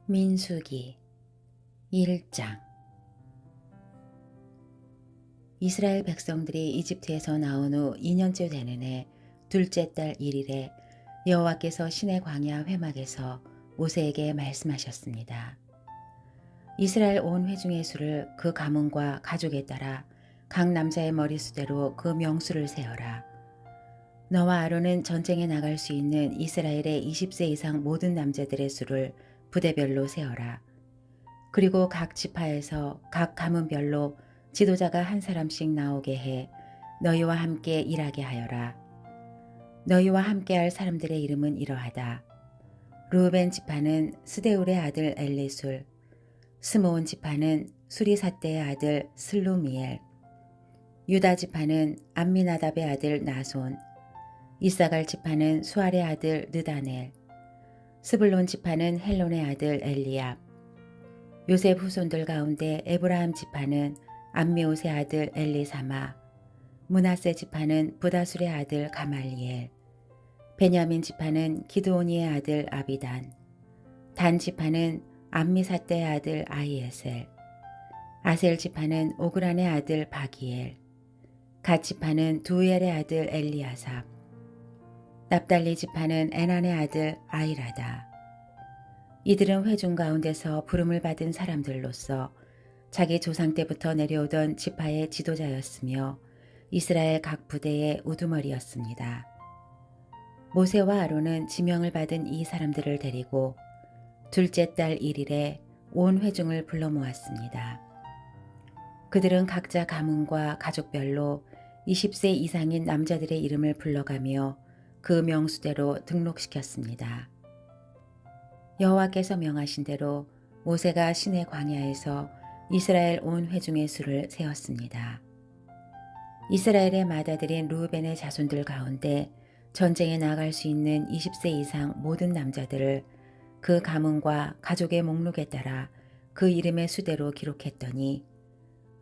민수기 1장. 이스라엘 백성들이 이집트에서 나온 후 2년째 되는 해 둘째 달 1일에 여호와께서 시내 광야 회막에서 모세에게 말씀하셨습니다. 이스라엘 온 회중의 수를 그 가문과 가족에 따라 각 남자의 머리수대로 그 명수를 세어라. 너와 아론은 전쟁에 나갈 수 있는 이스라엘의 20세 이상 모든 남자들의 수를 부대별로 세어라. 그리고 각 지파에서 각 가문별로 지도자가 한 사람씩 나오게 해 너희와 함께 일하게 하여라. 너희와 함께할 사람들의 이름은 이러하다. 르우벤 지파는 스데울의 아들 엘리술, 스므온 지파는 수리삿대의 아들 슬루미엘, 유다 지파는 암미나답의 아들 나손, 이사갈 지파는 수알의 아들 느다넬, 스불론 지파는 헬론의 아들 엘리압, 요셉 후손들 가운데 에브라임 지파는 암미옷의 아들 엘리사마, 므낫세 지파는 부다술의 아들 가말리엘, 베냐민 지파는 기드오니의 아들 아비단, 단 지파는 암미삿대의 아들 아히에셀, 아셀 지파는 오그란의 아들 바기엘, 갓 지파는 두엘의 아들 엘리아삽, 납달리 지파는 에난의 아들 아이라다. 이들은 회중 가운데서 부름을 받은 사람들로서 자기 조상 때부터 내려오던 지파의 지도자였으며 이스라엘 각 부대의 우두머리였습니다. 모세와 아론은 지명을 받은 이 사람들을 데리고 둘째 달 1일에 온 회중을 불러 모았습니다. 그들은 각자 가문과 가족별로 20세 이상인 남자들의 이름을 불러가며 그 명수대로 등록시켰습니다. 여호와께서 명하신 대로 모세가 시내 광야에서 이스라엘 온 회중의 수를 세었습니다. 이스라엘의 맏아들인 르우벤의 자손들 가운데 전쟁에 나갈 수 있는 20세 이상 모든 남자들을 그 가문과 가족의 목록에 따라 그 이름의 수대로 기록했더니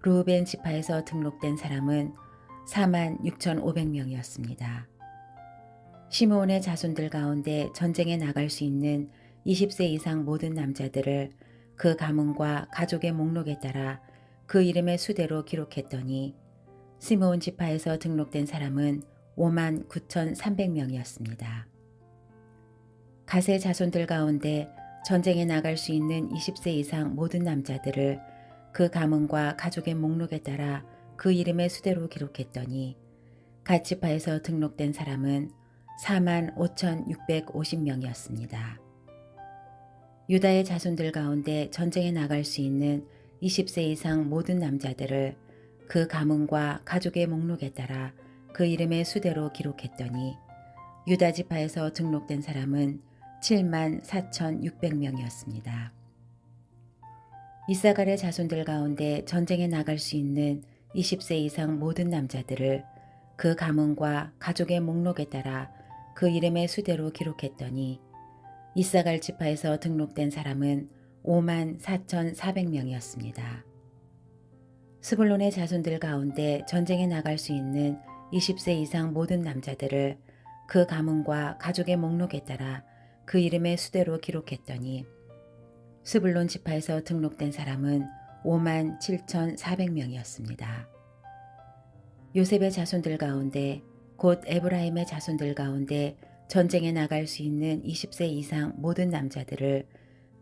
르우벤 지파에서 등록된 사람은 46,500명이었습니다. 시므온의 자손들 가운데 전쟁에 나갈 수 있는 20세 이상 모든 남자들을 그 가문과 가족의 목록에 따라 그 이름의 수대로 기록했더니 시므온 지파에서 등록된 사람은 59,300명이었습니다. 갓의 자손들 가운데 전쟁에 나갈 수 있는 20세 이상 모든 남자들을 그 가문과 가족의 목록에 따라 그 이름의 수대로 기록했더니 갓 지파에서 등록된 사람은 45,650명이었습니다. 유다의 자손들 가운데 전쟁에 나갈 수 있는 20세 이상 모든 남자들을 그 가문과 가족의 목록에 따라 그 이름의 수대로 기록했더니 유다 지파에서 등록된 사람은 74,600명이었습니다. 이사갈의 자손들 가운데 전쟁에 나갈 수 있는 20세 이상 모든 남자들을 그 가문과 가족의 목록에 따라 그 이름의 수대로 기록했더니 이사갈 지파에서 등록된 사람은 54,400명이었습니다. 스불론의 자손들 가운데 전쟁에 나갈 수 있는 20세 이상 모든 남자들을 그 가문과 가족의 목록에 따라 그 이름의 수대로 기록했더니 스불론 지파에서 등록된 사람은 57,400명이었습니다. 요셉의 자손들 가운데 곧 에브라임의 자손들 가운데 전쟁에 나갈 수 있는 20세 이상 모든 남자들을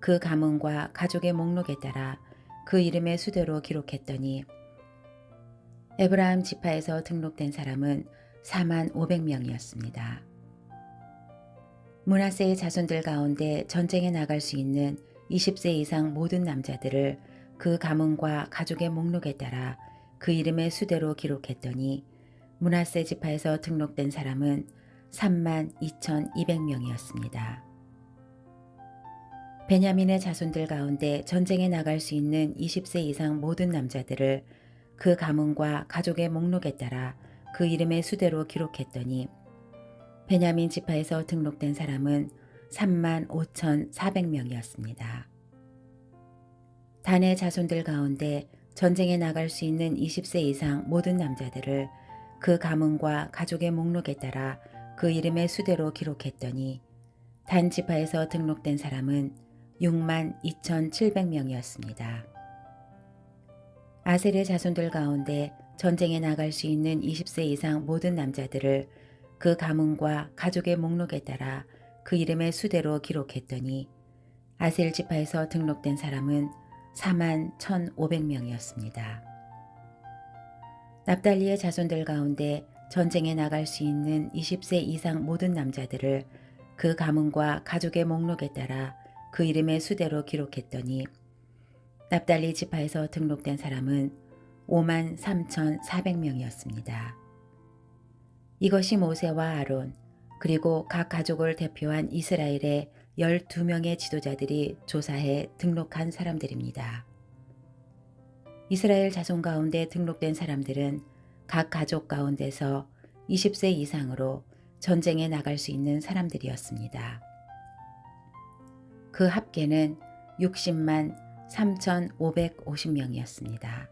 그 가문과 가족의 목록에 따라 그 이름의 수대로 기록했더니 에브라임 지파에서 등록된 사람은 45,000명이었습니다. 므낫세의 자손들 가운데 전쟁에 나갈 수 있는 20세 이상 모든 남자들을 그 가문과 가족의 목록에 따라 그 이름의 수대로 기록했더니 므낫세 지파에서 등록된 사람은 32,200명이었습니다. 베냐민의 자손들 가운데 전쟁에 나갈 수 있는 20세 이상 모든 남자들을 그 가문과 가족의 목록에 따라 그 이름의 수대로 기록했더니 베냐민 지파에서 등록된 사람은 35,400명이었습니다. 단의 자손들 가운데 전쟁에 나갈 수 있는 20세 이상 모든 남자들을 그 가문과 가족의 목록에 따라 그 이름의 수대로 기록했더니 단 지파에서 등록된 사람은 62,700명이었습니다. 아셀의 자손들 가운데 전쟁에 나갈 수 있는 20세 이상 모든 남자들을 그 가문과 가족의 목록에 따라 그 이름의 수대로 기록했더니 아셀 지파에서 등록된 사람은 41,500명이었습니다. 납달리의 자손들 가운데 전쟁에 나갈 수 있는 20세 이상 모든 남자들을 그 가문과 가족의 목록에 따라 그 이름의 수대로 기록했더니 납달리 지파에서 등록된 사람은 53,400명이었습니다. 이것이 모세와 아론 그리고 각 가족을 대표한 이스라엘의 12명의 지도자들이 조사해 등록한 사람들입니다. 이스라엘 자손 가운데 등록된 사람들은 각 가족 가운데서 20세 이상으로 전쟁에 나갈 수 있는 사람들이었습니다. 그 합계는 60만 3,550명이었습니다.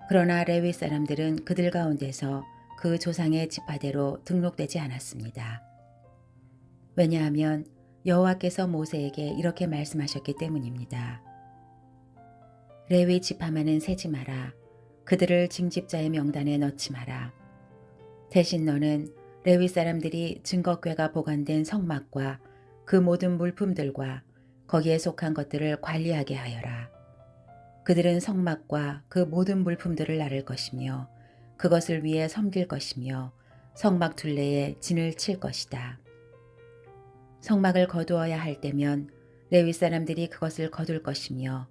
그러나 레위 사람들은 그들 가운데서 그 조상의 지파대로 등록되지 않았습니다. 왜냐하면 여호와께서 모세에게 이렇게 말씀하셨기 때문입니다. 레위 지파만은 세지 마라. 그들을 징집자의 명단에 넣지 마라. 대신 너는 레위 사람들이 증거궤가 보관된 성막과 그 모든 물품들과 거기에 속한 것들을 관리하게 하여라. 그들은 성막과 그 모든 물품들을 나를 것이며 그것을 위해 섬길 것이며 성막 둘레에 진을 칠 것이다. 성막을 거두어야 할 때면 레위 사람들이 그것을 거둘 것이며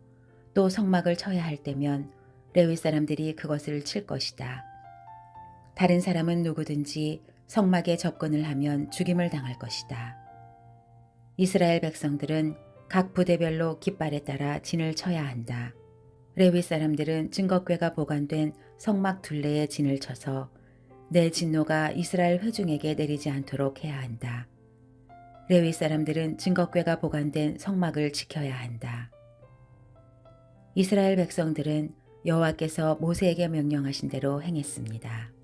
또 성막을 쳐야 할 때면 레위 사람들이 그것을 칠 것이다. 다른 사람은 누구든지 성막에 접근을 하면 죽임을 당할 것이다. 이스라엘 백성들은 각 부대별로 깃발에 따라 진을 쳐야 한다. 레위 사람들은 증거궤가 보관된 성막 둘레에 진을 쳐서 내 진노가 이스라엘 회중에게 내리지 않도록 해야 한다. 레위 사람들은 증거궤가 보관된 성막을 지켜야 한다. 이스라엘 백성들은 여호와께서 모세에게 명령하신 대로 행했습니다.